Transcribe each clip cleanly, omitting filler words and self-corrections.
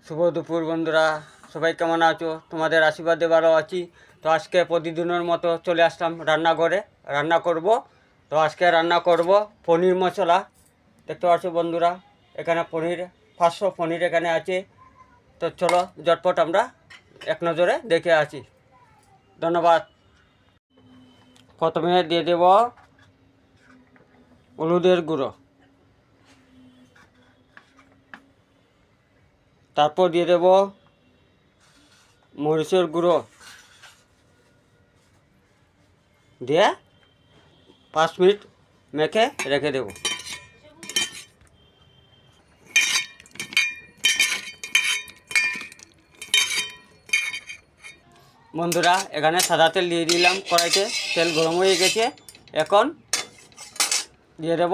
শুভ দুপুর বন্ধুরা, সবাই কেমন আছো? তোমাদের আশীর্বাদে ভালো আছি। তো আজকে প্রতিদিনের মতো চলে আসলাম রান্নাঘরে, রান্না করব। তো আজকে রান্না করব পনির মশলা। দেখতে পাচ্ছ বন্ধুরা, এখানে পনির 500 পনির এখানে আছে। তো চলো ঝটপট আমরা এক নজরে দেখে আসি। ধন্যবাদ। প্রথমে দিয়ে দেব হলুদের গুঁড়ো, তারপর দিয়ে দেব মরিচের গুঁড়ো, দিয়ে 5 মিনিট মেখে রেখে দেব। বন্ধুরা, এখানে সাদা তেল দিয়ে দিলাম কড়াইতে। তেল গরম হয়ে গেছে। এখন দিয়ে দেব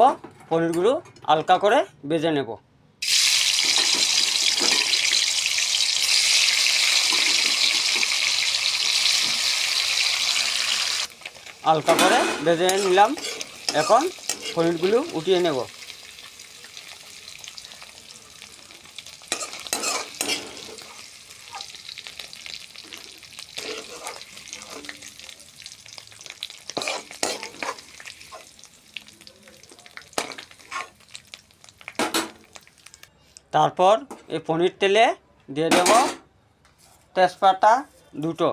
পনিরগুলো, হালকা করে ভেজে নেব। হালকা করে ভেজে নিলাম। এখন পনিরগুলো উঠিয়ে নেব। তারপর এই পনির তেলে দিয়ে দেব তেজপাতা 2টো,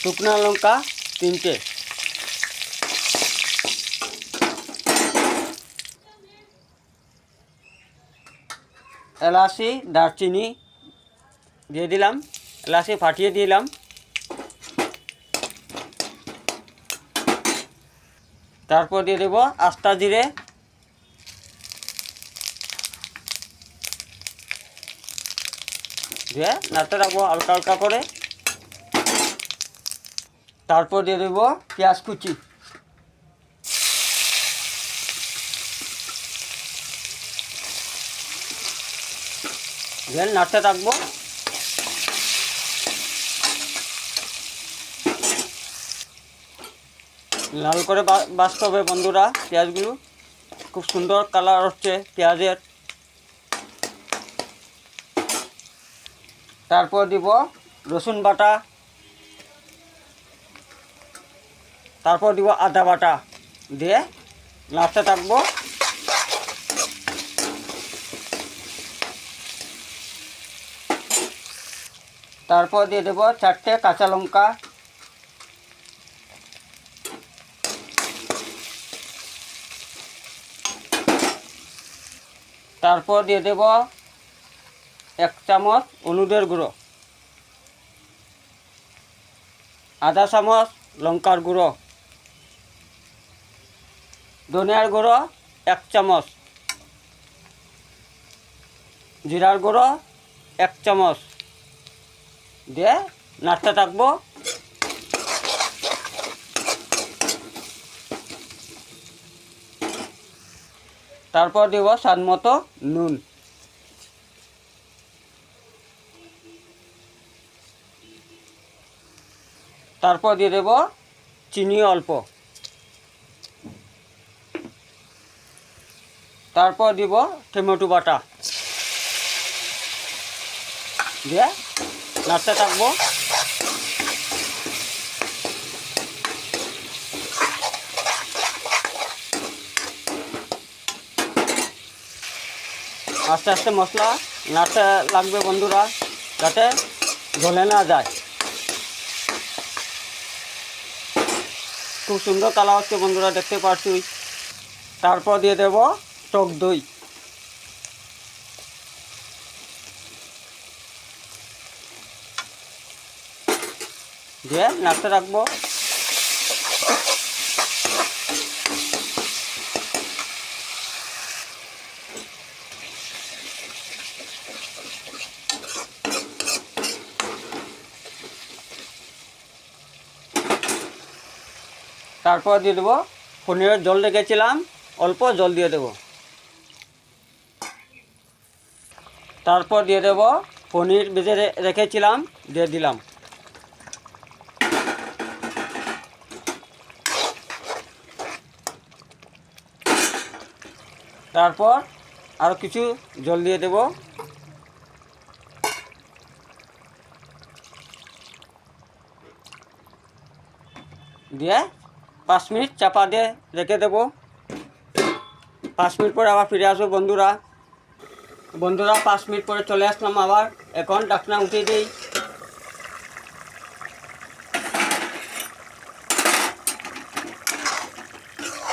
শুকনো লঙ্কা 3টে, এলাচি দারচিনি দিয়ে দিলাম, এলাচি ফাটিয়ে দিলাম। তারপর দিয়ে দেব আস্তা জিরে, দিয়ে নাড়তে রাখবো হালকা হালকা করে। তারপর দিয়ে দেব পেঁয়াজ কুচি, দিয়ে নাড়তে থাকবো। লাল করে ভাজতে হবে বন্ধুরা পেঁয়াজগুলো। খুব সুন্দর কালার হচ্ছে পেঁয়াজের। তারপর দিব রসুন বাটা, তারপর দিব আদা বাটা, দিয়ে নাড়তে থাকবো। তারপর দিয়ে দেব 4টে কাঁচা লঙ্কা, তারপর দিয়ে দেব 1 চামচ হলুদের গুঁড়ো, আধা চামচ লঙ্কার গুঁড়ো, ধনিয়ার গুঁড়ো 1 চামচ, জিরার গুঁড়ো 1 চামচ, দিয়ে নাড়তে থাকবো। তারপর দিব স্বাদ মতো নুন। তারপর দিয়ে দেব চিনি অল্প। তারপর দিব টমেটো বাটা, দিয়ে নাড়তে থাকবো। আস্তে আস্তে মশলা নাড়তে লাগবে বন্ধুরা, যাতে গলে না যায়। খুব সুন্দর কালার হচ্ছে বন্ধুরা, দেখতে পাচ্ছি। তারপর দিয়ে দেব টক দই, দিয়ে নাড়তে রাখবো। তারপর দিয়ে দেবো পনিরের জল রেখেছিলাম, অল্প জল দিয়ে দেব। তারপর দিয়ে দেব পনির ভেজে রেখেছিলাম, দিয়ে দিলাম। তারপর আরও কিছু জল দিয়ে দেব। দিয়ে 5 মিনিট চাপা দিয়ে রেখে দেব। 5 মিনিট পরে আবার ফিরে আসবো বন্ধুরা। 5 মিনিট পরে চলে আসলাম আবার। এখন ঢাকনা উঠিয়ে দিই।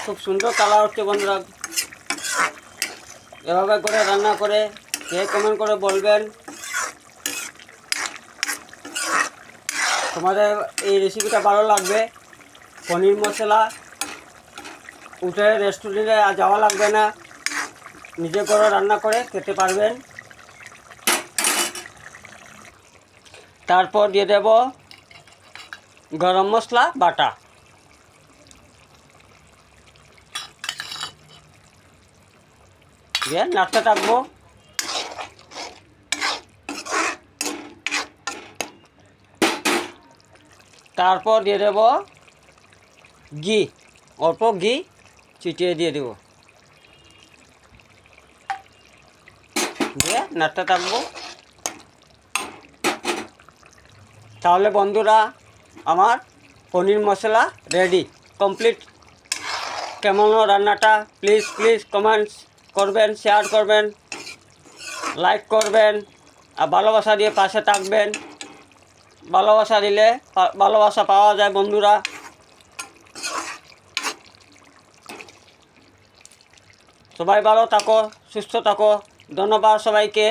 খুব সুন্দর কালার হচ্ছে বন্ধুরা। এভাবে করে রান্না করে খেয়ে কমেন্ট করে বলবেন তোমাদের এই রেসিপিটা ভালো লাগবে। পনির মশলা উঠে রেস্টুরেন্টে যাওয়া লাগবে না, নিজে করে রান্না করে খেতে পারবেন। তারপর দিয়ে দেব গরম মশলা বাটা। দিয়ে নাড়তে থাকবো। তারপর দিয়ে দেব ঘি, অল্প ঘি ছিটিয়ে দিয়ে দেব। দিয়ে নাড়তে থাকবো। তাহলে বন্ধুরা আমার পনির মশলা রেডি, কমপ্লিট। কেমন রান্নাটা প্লিজ কমেন্টস করবেন, শেয়ার করবেন, লাইক করবেন, আর ভালোবাসা দিয়ে পাশে থাকবেন। ভালোবাসা দিলে ভালোবাসা পাওয়া যায় বন্ধুরা। সবাই ভালো থাকো, সুস্থ থাকো। ধন্যবাদ সবাইকে।